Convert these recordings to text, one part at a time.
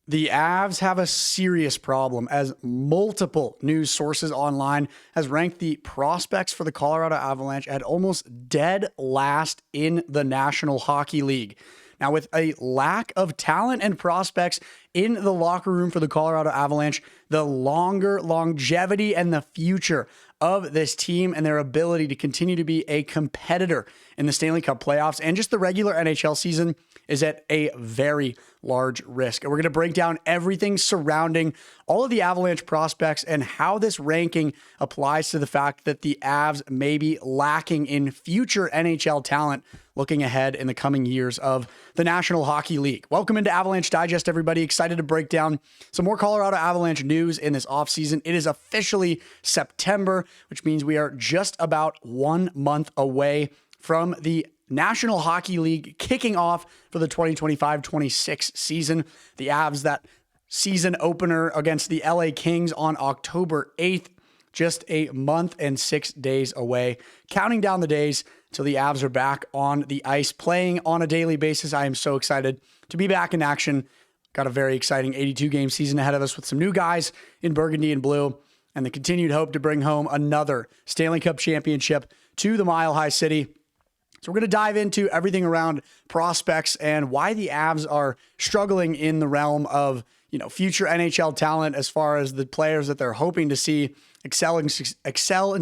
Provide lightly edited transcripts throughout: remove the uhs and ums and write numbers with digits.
The Avs have a serious problem as multiple news sources online has ranked the prospects for the Colorado Avalanche at almost dead last in the National Hockey League. Now, with a lack of talent and prospects in the locker room for the Colorado Avalanche, the longer longevity and the future of this team and their ability to continue to be a competitor in the Stanley Cup playoffs and just the regular NHL season is at a very large risk. And we're going to break down everything surrounding all of the Avalanche prospects and how this ranking applies to the fact that the Avs may be lacking in future NHL talent looking ahead in the coming years of the National Hockey League. Welcome into Avalanche Digest, everybody. Excited to break down some more Colorado Avalanche news in this offseason. It is officially September, which means we are just about 1 month away from the National Hockey League kicking off for the 2025-26 season. The Avs, that season opener against the LA Kings on October 8th, just a month and 6 days away. Counting down the days till the Avs are back on the ice, playing on a daily basis. I am so excited to be back in action. Got a very exciting 82-game season ahead of us with some new guys in burgundy and blue and the continued hope to bring home another Stanley Cup championship to the Mile High City. So we're going to dive into everything around prospects and why the Avs are struggling in the realm of, future NHL talent as far as the players that they're hoping to see excel and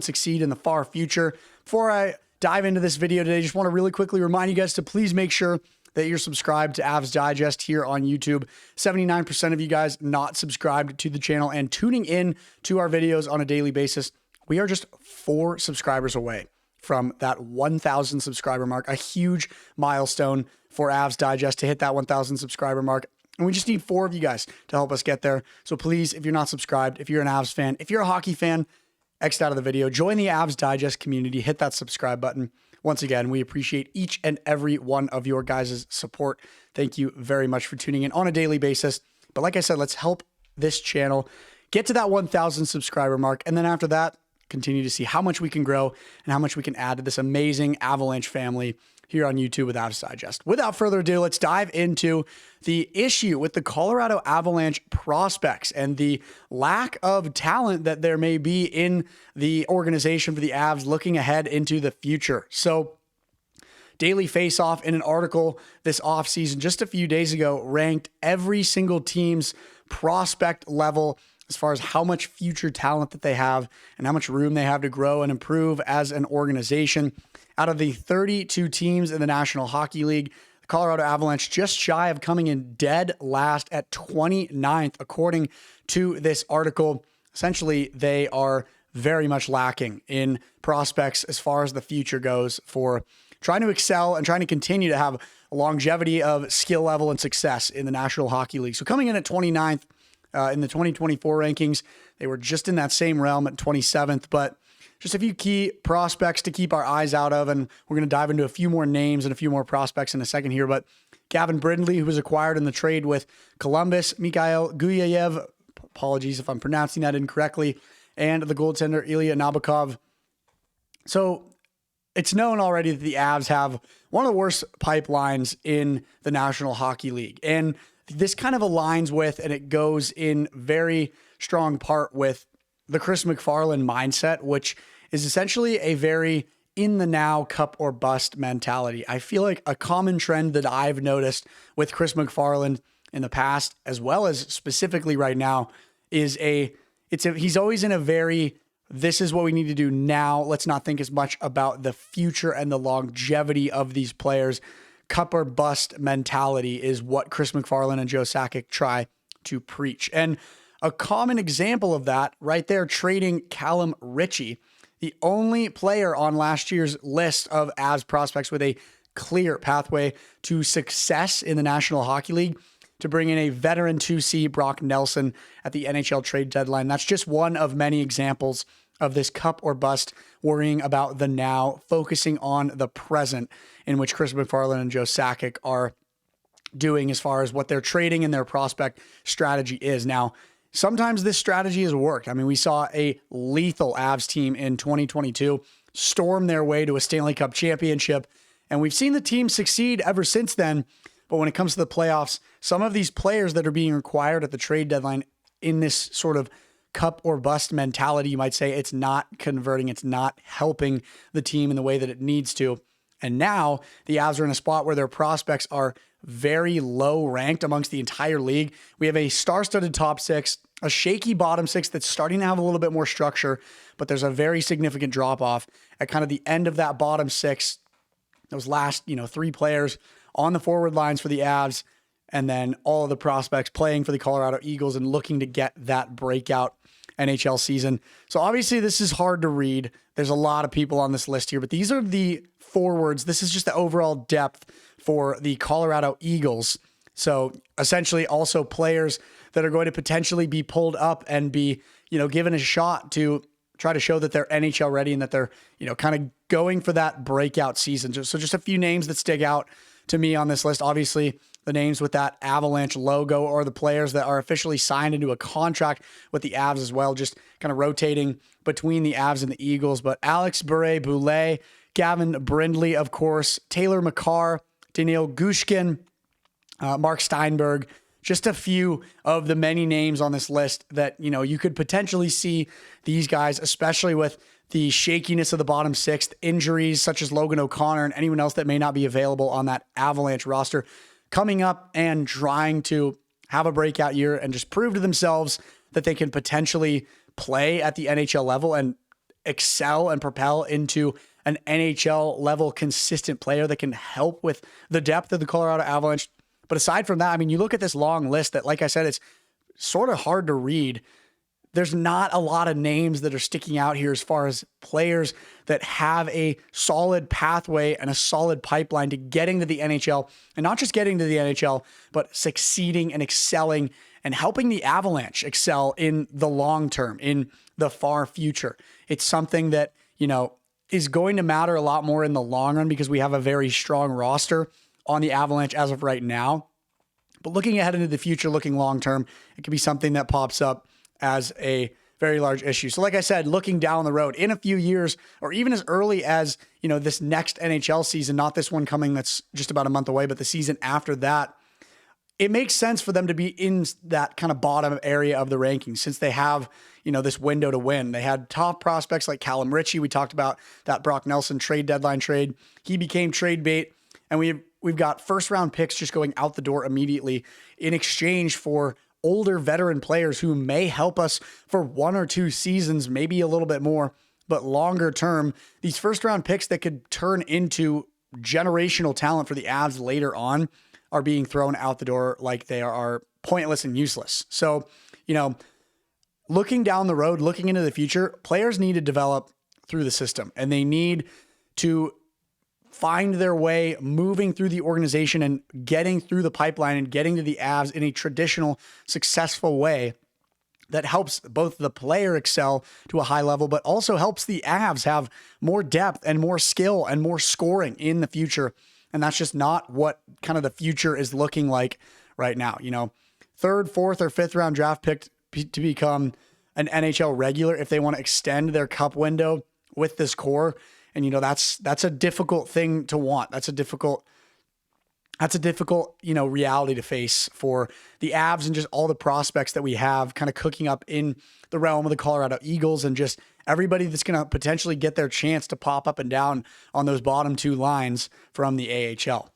succeed in the far future. Before I dive into this video today, I just want to really quickly remind you guys to please make sure that you're subscribed to Avs Digest here on YouTube. 79% of you guys not subscribed to the channel and tuning in to our videos on a daily basis. We are just 4 subscribers away from that 1,000 subscriber mark, a huge milestone for Avs Digest to hit that 1,000 subscriber mark. And we just need 4 of you guys to help us get there. So please, if you're not subscribed, if you're an Avs fan, if you're a hockey fan, X'd out of the video, join the Avs Digest community, hit that subscribe button. Once again, we appreciate each and every one of your guys' support. Thank you very much for tuning in on a daily basis. But like I said, let's help this channel get to that 1,000 subscriber mark. And then after that, continue to see how much we can grow and how much we can add to this amazing Avalanche family here on YouTube with Avs Digest. Without further ado, let's dive into the issue with the Colorado Avalanche prospects and the lack of talent that there may be in the organization for the Avs looking ahead into the future. So Daily Faceoff, in an article this offseason just a few days ago, ranked every single team's prospect level as far as how much future talent that they have and how much room they have to grow and improve as an organization. Out of the 32 teams in the National Hockey League, the Colorado Avalanche just shy of coming in dead last at 29th, according to this article. Essentially, they are very much lacking in prospects as far as the future goes for trying to excel and trying to continue to have a longevity of skill level and success in the National Hockey League. So coming in at 29th, in the 2024 rankings, they were just in that same realm at 27th, but just a few key prospects to keep our eyes out of, and we're going to dive into a few more names and a few more prospects in a second here, but Gavin Brindley, who was acquired in the trade with Columbus, Mikhail Guyayev, apologies if I'm pronouncing that incorrectly, and the goaltender Ilya Nabokov. So it's known already that the Avs have one of the worst pipelines in the National Hockey League, and this kind of aligns with, and it goes in very strong part with the Chris MacFarland mindset, which is essentially a very in the now cup or bust mentality. I feel like a common trend that I've noticed with Chris MacFarland in the past, as well as specifically right now, is he's always in a very, this is what we need to do now. Let's not think as much about the future and the longevity of these players. Cup or bust mentality is what Chris MacFarland and Joe Sakic try to preach. And a common example of that right there, trading Callum Ritchie, the only player on last year's list of Avs prospects with a clear pathway to success in the National Hockey League, to bring in a veteran 2C Brock Nelson at the NHL trade deadline. That's just one of many examples of this cup or bust, worrying about the now, focusing on the present, in which Chris MacFarland and Joe Sakic are doing as far as what they're trading and their prospect strategy is. Now, sometimes this strategy has worked. I mean, we saw a lethal Avs team in 2022 storm their way to a Stanley Cup championship, and we've seen the team succeed ever since then. But when it comes to the playoffs, some of these players that are being required at the trade deadline in this sort of cup or bust mentality, you might say, it's not converting, it's not helping the team in the way that it needs to. And now the Avs are in a spot where their prospects are very low ranked amongst the entire league. We have a star-studded top six, a shaky bottom six that's starting to have a little bit more structure, but there's a very significant drop off at kind of the end of that bottom six. Those last, 3 players on the forward lines for the Avs, and then all of the prospects playing for the Colorado Eagles and looking to get that breakout NHL season. So obviously this is hard to read. There's a lot of people on this list here, but these are the forwards. This is just the overall depth for the Colorado Eagles. So essentially also players that are going to potentially be pulled up and be, given a shot to try to show that they're NHL ready and that they're, kind of going for that breakout season. So just a few names that stick out to me on this list. Obviously, the names with that Avalanche logo are the players that are officially signed into a contract with the Avs as well, just kind of rotating between the Avs and the Eagles. But Alex Bure-Boulay, Gavin Brindley, of course, Taylor Makar, Daniil Gushkin, Mark Steinberg, just a few of the many names on this list that, you could potentially see these guys, especially with the shakiness of the bottom sixth, injuries such as Logan O'Connor and anyone else that may not be available on that Avalanche roster, coming up and trying to have a breakout year and just prove to themselves that they can potentially play at the NHL level and excel and propel into an NHL level consistent player that can help with the depth of the Colorado Avalanche. But aside from that, you look at this long list that, like I said, it's sort of hard to read. There's not a lot of names that are sticking out here as far as players that have a solid pathway and a solid pipeline to getting to the NHL, and not just getting to the NHL, but succeeding and excelling and helping the Avalanche excel in the long term, in the far future. It's something that, is going to matter a lot more in the long run because we have a very strong roster on the Avalanche as of right now. But looking ahead into the future, looking long term, it could be something that pops up as a very large issue. So like I said, looking down the road in a few years, or even as early as, this next NHL season, not this one coming that's just about a month away, but the season after that, it makes sense for them to be in that kind of bottom area of the rankings since they have, this window to win. They had top prospects like Callum Ritchie. We talked about that Brock Nelson trade deadline trade. He became trade bait, and we've got first round picks just going out the door immediately in exchange for older veteran players who may help us for 1 or 2 seasons, maybe a little bit more, but longer term, these first round picks that could turn into generational talent for the Avs later on are being thrown out the door like they are pointless and useless. So, looking down the road, looking into the future, players need to develop through the system, and they need to find their way moving through the organization and getting through the pipeline and getting to the Avs in a traditional, successful way that helps both the player excel to a high level, but also helps the Avs have more depth and more skill and more scoring in the future. And that's just not what kind of the future is looking like right now. 3rd, 4th, or 5th round draft pick to become an NHL regular if they want to extend their cup window with this core. And, that's a difficult thing to want. That's a difficult, reality to face for the Avs and just all the prospects that we have kind of cooking up in the realm of the Colorado Eagles and just everybody that's going to potentially get their chance to pop up and down on those bottom 2 lines from the AHL.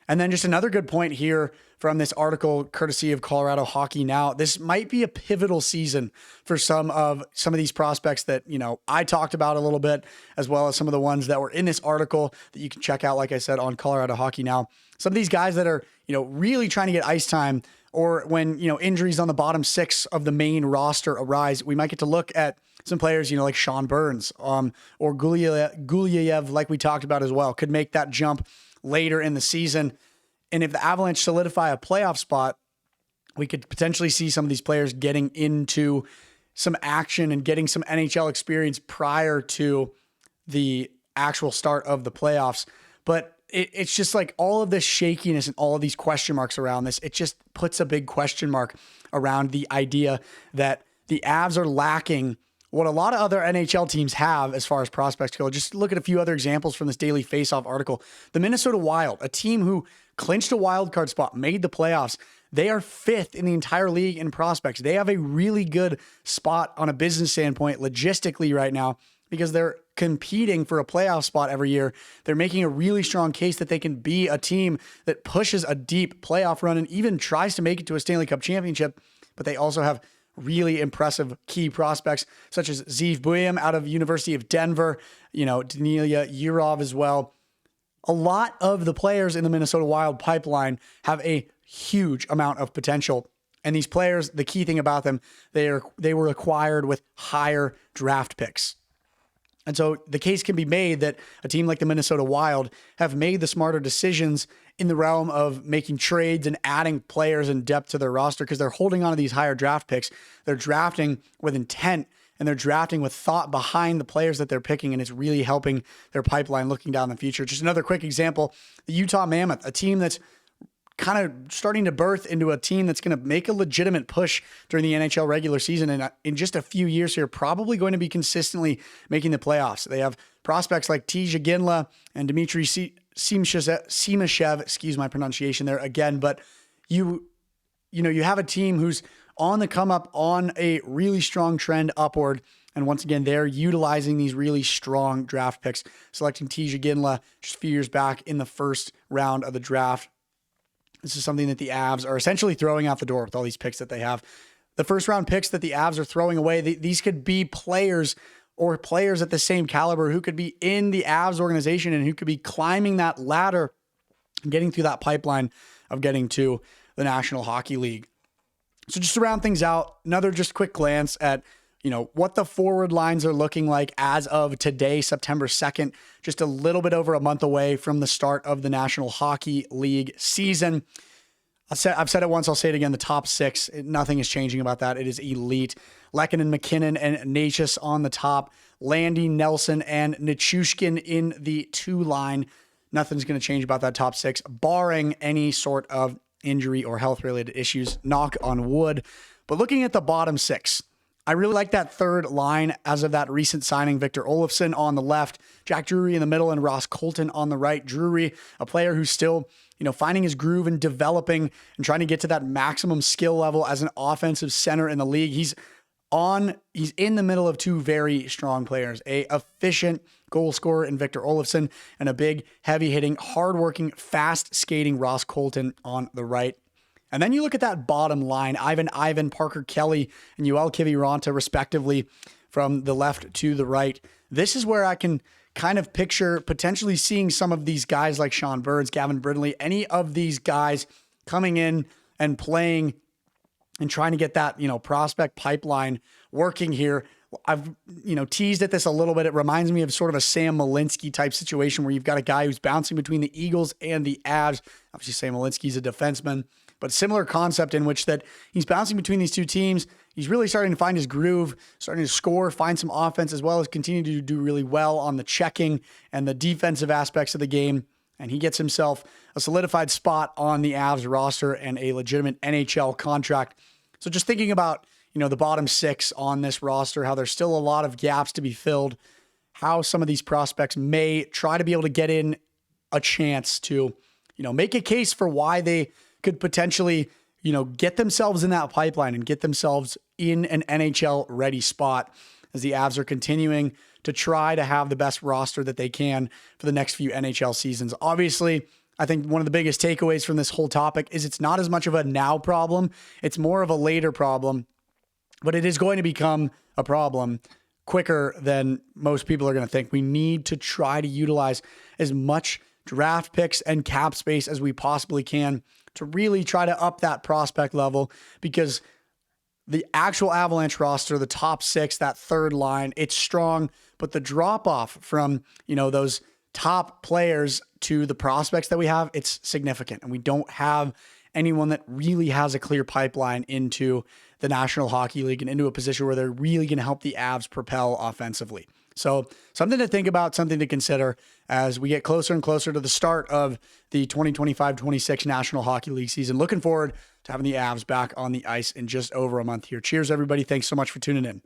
And then just another good point here from this article, courtesy of Colorado Hockey Now. This might be a pivotal season for some of these prospects that, I talked about a little bit, as well as some of the ones that were in this article that you can check out, like I said, on Colorado Hockey Now. Some of these guys that are, really trying to get ice time, or when, injuries on the bottom 6 of the main roster arise, we might get to look at some players, like Sean Burns, or Gulyayev, like we talked about as well, could make that jump later in the season. And if the Avalanche solidify a playoff spot, we could potentially see some of these players getting into some action and getting some NHL experience prior to the actual start of the playoffs. But it's just like all of this shakiness and all of these question marks around this, it just puts a big question mark around the idea that the Avs are lacking what a lot of other NHL teams have as far as prospects go. Just look at a few other examples from this Daily Faceoff article. The Minnesota Wild, a team who clinched a wild card spot, made the playoffs. They are 5th in the entire league in prospects. They have a really good spot on a business standpoint logistically right now because they're competing for a playoff spot every year. They're making a really strong case that they can be a team that pushes a deep playoff run and even tries to make it to a Stanley Cup championship. But they also have really impressive key prospects such as Zeev Buium out of University of Denver, Danilia Yurov as well. A lot of the players in the Minnesota Wild pipeline have a huge amount of potential. And these players, the key thing about them, they were acquired with higher draft picks. And so the case can be made that a team like the Minnesota Wild have made the smarter decisions in the realm of making trades and adding players and depth to their roster because they're holding on to these higher draft picks. They're drafting with intent and they're drafting with thought behind the players that they're picking, and it's really helping their pipeline looking down the future. Just another quick example, the Utah Mammoth, a team that's kind of starting to birth into a team that's going to make a legitimate push during the NHL regular season. And in just a few years here, probably going to be consistently making the playoffs. They have prospects like Tija Ginla and Dmitry Simashev, excuse my pronunciation there again. But you have a team who's on the come up on a really strong trend upward. And once again, they're utilizing these really strong draft picks, selecting Tija Ginla just a few years back in the first round of the draft. This is something that the Avs are essentially throwing out the door with all these picks that they have. The first round picks that the Avs are throwing away, these could be players or players at the same caliber who could be in the Avs organization and who could be climbing that ladder and getting through that pipeline of getting to the National Hockey League. So just to round things out, another just quick glance at what the forward lines are looking like as of today, September 2nd, just a little bit over a month away from the start of the National Hockey League season. I've said it once, I'll say it again, the top 6, nothing is changing about that. It is elite. Lehkonen, MacKinnon, and Necas on the top. Landy, Nelson, and Nichushkin in the 2 line. Nothing's going to change about that top 6, barring any sort of injury or health-related issues, knock on wood. But looking at the bottom 6, I really like that third line as of that recent signing. Victor Olofsson on the left, Jack Drury in the middle, and Ross Colton on the right. Drury, a player who's still, finding his groove and developing and trying to get to that maximum skill level as an offensive center in the league. He's in the middle of 2 very strong players, a efficient goal scorer in Victor Olofsson and a big, heavy-hitting, hardworking, fast-skating Ross Colton on the right. And then you look at that bottom line, Ivan, Parker Kelly, and Yoel Kiviranta, respectively, from the left to the right. This is where I can kind of picture potentially seeing some of these guys like Sean Burns, Gavin Brindley, any of these guys coming in and playing and trying to get that, prospect pipeline working here. I've, teased at this a little bit. It reminds me of sort of a Sam Malinsky type situation where you've got a guy who's bouncing between the Eagles and the Avs. Obviously, Sam Malinsky's a defenseman, but similar concept in which that he's bouncing between these 2 teams. He's really starting to find his groove, starting to score, find some offense, as well as continue to do really well on the checking and the defensive aspects of the game. And he gets himself a solidified spot on the Avs roster and a legitimate NHL contract. So just thinking about, the bottom 6 on this roster, how there's still a lot of gaps to be filled, how some of these prospects may try to be able to get in a chance to, make a case for why they could potentially, get themselves in that pipeline and get themselves in an NHL ready spot as the Avs are continuing to try to have the best roster that they can for the next few NHL seasons. Obviously, I think one of the biggest takeaways from this whole topic is it's not as much of a now problem. It's more of a later problem, but it is going to become a problem quicker than most people are going to think. We need to try to utilize as much draft picks and cap space as we possibly can to really try to up that prospect level, because the actual Avalanche roster, the top 6, that third line, it's strong, but the drop off from, those top players to the prospects that we have, it's significant. And we don't have anyone that really has a clear pipeline into the National Hockey League and into a position where they're really going to help the Avs propel offensively. So something to think about, something to consider as we get closer and closer to the start of the 2025-26 National Hockey League season. Looking forward to having the Avs back on the ice in just over a month here. Cheers, everybody. Thanks so much for tuning in.